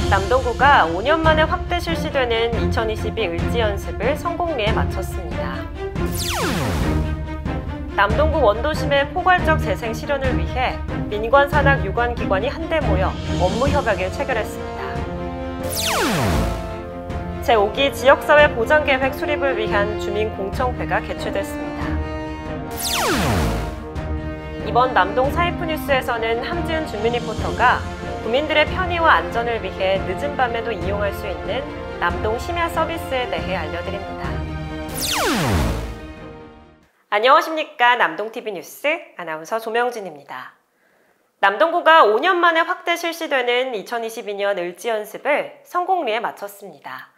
남동구가 5년 만에 확대 실시되는 2022 을지연습을 성공리에 마쳤습니다. 남동구 원도심의 포괄적 재생 실현을 위해 민관, 산학, 유관기관이 한데 모여 업무 협약을 체결했습니다. 제5기 지역사회 보장계획 수립을 위한 주민공청회가 개최됐습니다. 이번 남동 사이프뉴스에서는 함지은 주민 리포터가 구민들의 편의와 안전을 위해 늦은 밤에도 이용할 수 있는 남동 심야 서비스에 대해 알려드립니다. 안녕하십니까. 남동TV 뉴스 아나운서 조명진입니다. 남동구가 5년 만에 확대 실시되는 2022년 을지연습을 성공리에 마쳤습니다.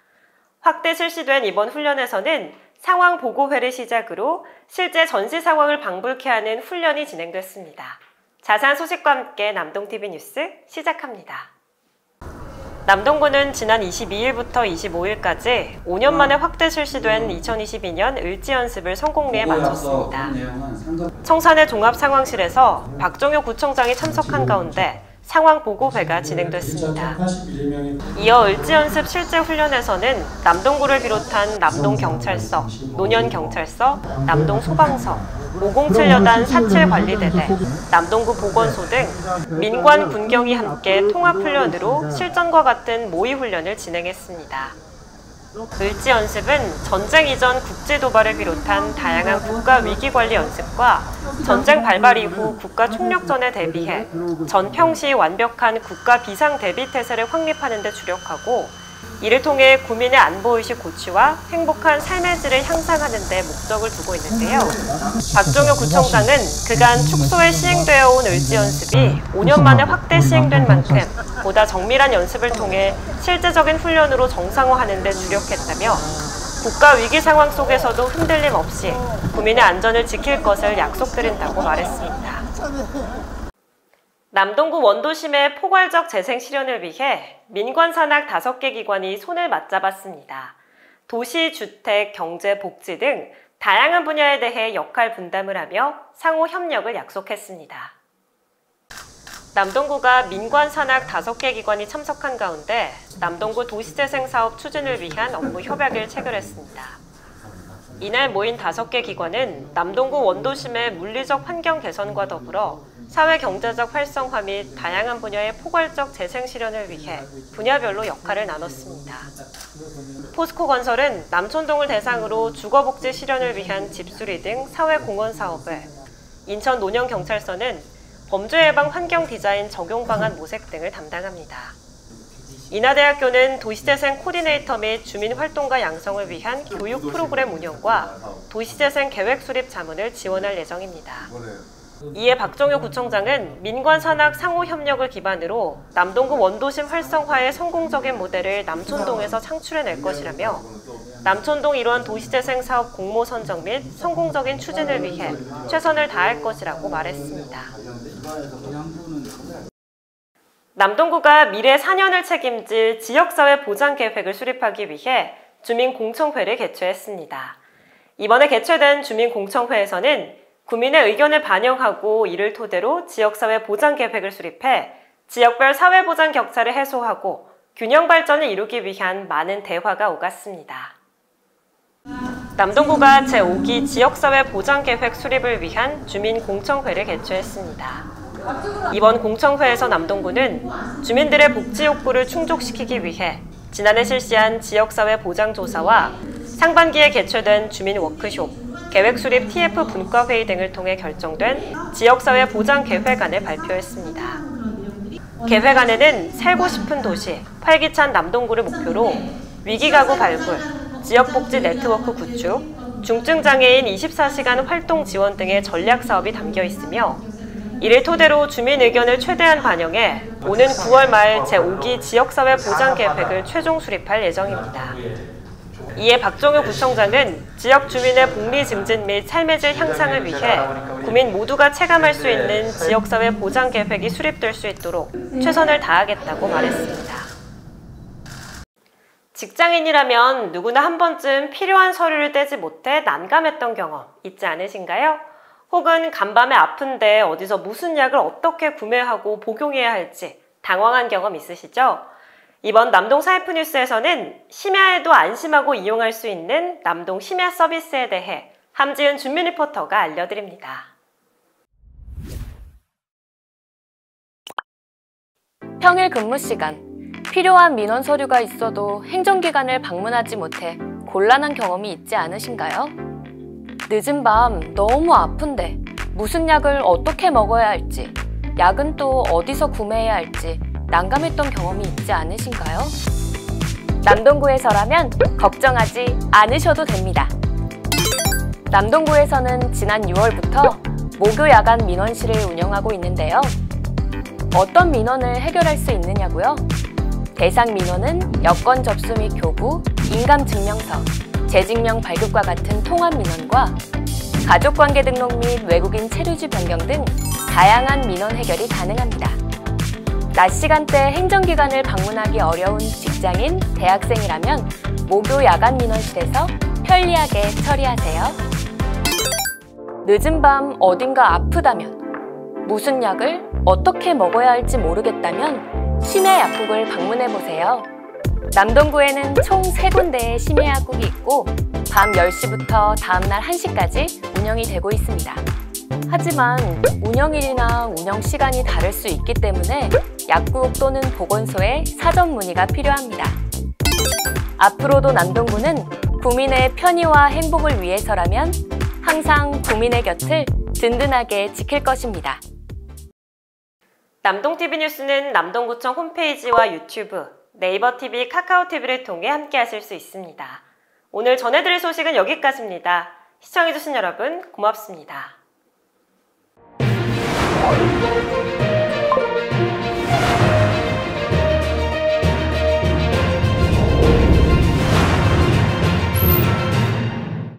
확대 실시된 이번 훈련에서는 상황 보고회를 시작으로 실제 전시 상황을 방불케 하는 훈련이 진행됐습니다. 자세한 소식과 함께 남동TV 뉴스 시작합니다. 남동구는 지난 22일부터 25일까지 5년 만에 확대 실시된 2022년 을지연습을 성공리에 마쳤습니다. 청산의 종합상황실에서 박종효 구청장이 참석한 가운데 상황 보고회가 진행됐습니다. 이어 을지연습 실제 훈련에서는 남동구를 비롯한 남동경찰서, 노년경찰서, 남동소방서, 507여단 사칠관리대대, 남동구 보건소 등 민관, 군경이 함께 통합훈련으로 실전과 같은 모의훈련을 진행했습니다. 을지연습은 전쟁 이전 국제도발을 비롯한 다양한 국가위기관리 연습과 전쟁 발발 이후 국가총력전에 대비해 전평시 완벽한 국가 비상대비태세를 확립하는 데 주력하고 이를 통해 구민의 안보의식 고취와 행복한 삶의 질을 향상하는 데 목적을 두고 있는데요. 박종효 구청장은 그간 축소에 시행되어 온 을지연습이 5년 만에 확대 시행된 만큼 보다 정밀한 연습을 통해 실제적인 훈련으로 정상화하는 데 주력했다며 국가 위기 상황 속에서도 흔들림 없이 구민의 안전을 지킬 것을 약속드린다고 말했습니다. 남동구 원도심의 포괄적 재생 실현을 위해 민관, 산학 5개 기관이 손을 맞잡았습니다. 도시, 주택, 경제, 복지 등 다양한 분야에 대해 역할 분담을 하며 상호 협력을 약속했습니다. 남동구가 민관, 산학 5개 기관이 참석한 가운데 남동구 도시재생 사업 추진을 위한 업무 협약을 체결했습니다. 이날 모인 5개 기관은 남동구 원도심의 물리적 환경 개선과 더불어 사회-경제적 활성화 및 다양한 분야의 포괄적 재생 실현을 위해 분야별로 역할을 나눴습니다. 포스코건설은 남촌동을 대상으로 주거복지 실현을 위한 집수리 등 사회공헌 사업을, 인천 노년경찰서는 범죄 예방 환경 디자인 적용 방안 모색 등을 담당합니다. 인하대학교는 도시재생 코디네이터 및 주민활동가 양성을 위한 교육 프로그램 운영과 도시재생 계획 수립 자문을 지원할 예정입니다. 이에 박종효 구청장은 민관, 산학 상호 협력을 기반으로 남동구 원도심 활성화의 성공적인 모델을 남촌동에서 창출해낼 것이라며 남촌동 일원 도시재생 사업 공모 선정 및 성공적인 추진을 위해 최선을 다할 것이라고 말했습니다. 남동구가 미래 4년을 책임질 지역사회 보장계획을 수립하기 위해 주민공청회를 개최했습니다. 이번에 개최된 주민공청회에서는 구민의 의견을 반영하고 이를 토대로 지역사회 보장계획을 수립해 지역별 사회보장 격차를 해소하고 균형 발전을 이루기 위한 많은 대화가 오갔습니다. 남동구가 제5기 지역사회 보장계획 수립을 위한 주민공청회를 개최했습니다. 이번 공청회에서 남동구는 주민들의 복지 욕구를 충족시키기 위해 지난해 실시한 지역사회 보장조사와 상반기에 개최된 주민 워크숍, 계획수립 TF 분과회의 등을 통해 결정된 지역사회 보장계획안을 발표했습니다. 계획안에는 살고 싶은 도시, 활기찬 남동구를 목표로 위기가구 발굴, 지역복지 네트워크 구축, 중증장애인 24시간 활동 지원 등의 전략사업이 담겨 있으며 이를 토대로 주민 의견을 최대한 반영해 오는 9월 말 제5기 지역사회 보장계획을 최종 수립할 예정입니다. 이에 박종효 구청장은 지역 주민의 복리 증진 및 삶의 질 향상을 위해 구민 모두가 체감할 수 있는 지역사회 보장계획이 수립될 수 있도록 최선을 다하겠다고 말했습니다. 직장인이라면 누구나 한 번쯤 필요한 서류를 떼지 못해 난감했던 경험 있지 않으신가요? 혹은 간밤에 아픈데 어디서 무슨 약을 어떻게 구매하고 복용해야 할지 당황한 경험 있으시죠? 이번 남동 사이프 뉴스에서는 심야에도 안심하고 이용할 수 있는 남동 심야 서비스에 대해 함지은 준민 리포터가 알려드립니다. 평일 근무 시간, 필요한 민원 서류가 있어도 행정기관을 방문하지 못해 곤란한 경험이 있지 않으신가요? 늦은 밤 너무 아픈데 무슨 약을 어떻게 먹어야 할지, 약은 또 어디서 구매해야 할지 난감했던 경험이 있지 않으신가요? 남동구에서라면 걱정하지 않으셔도 됩니다. 남동구에서는 지난 6월부터 목요 야간 민원실을 운영하고 있는데요. 어떤 민원을 해결할 수 있느냐고요? 대상 민원은 여권 접수 및 교부, 인감증명서, 재직명 발급과 같은 통합 민원과 가족관계 등록 및 외국인 체류지 변경 등 다양한 민원 해결이 가능합니다. 낮 시간대 행정기관을 방문하기 어려운 직장인, 대학생이라면 목요 야간 민원실에서 편리하게 처리하세요. 늦은 밤 어딘가 아프다면, 무슨 약을 어떻게 먹어야 할지 모르겠다면 심야 약국을 방문해보세요. 남동구에는 총 3군데의 심야 약국이 있고 밤 10시부터 다음날 1시까지 운영이 되고 있습니다. 하지만 운영일이나 운영시간이 다를 수 있기 때문에 약국 또는 보건소에 사전 문의가 필요합니다. 앞으로도 남동구는 구민의 편의와 행복을 위해서라면 항상 구민의 곁을 든든하게 지킬 것입니다. 남동TV 뉴스는 남동구청 홈페이지와 유튜브, 네이버TV, 카카오TV를 통해 함께 하실 수 있습니다. 오늘 전해드릴 소식은 여기까지입니다. 시청해주신 여러분 고맙습니다.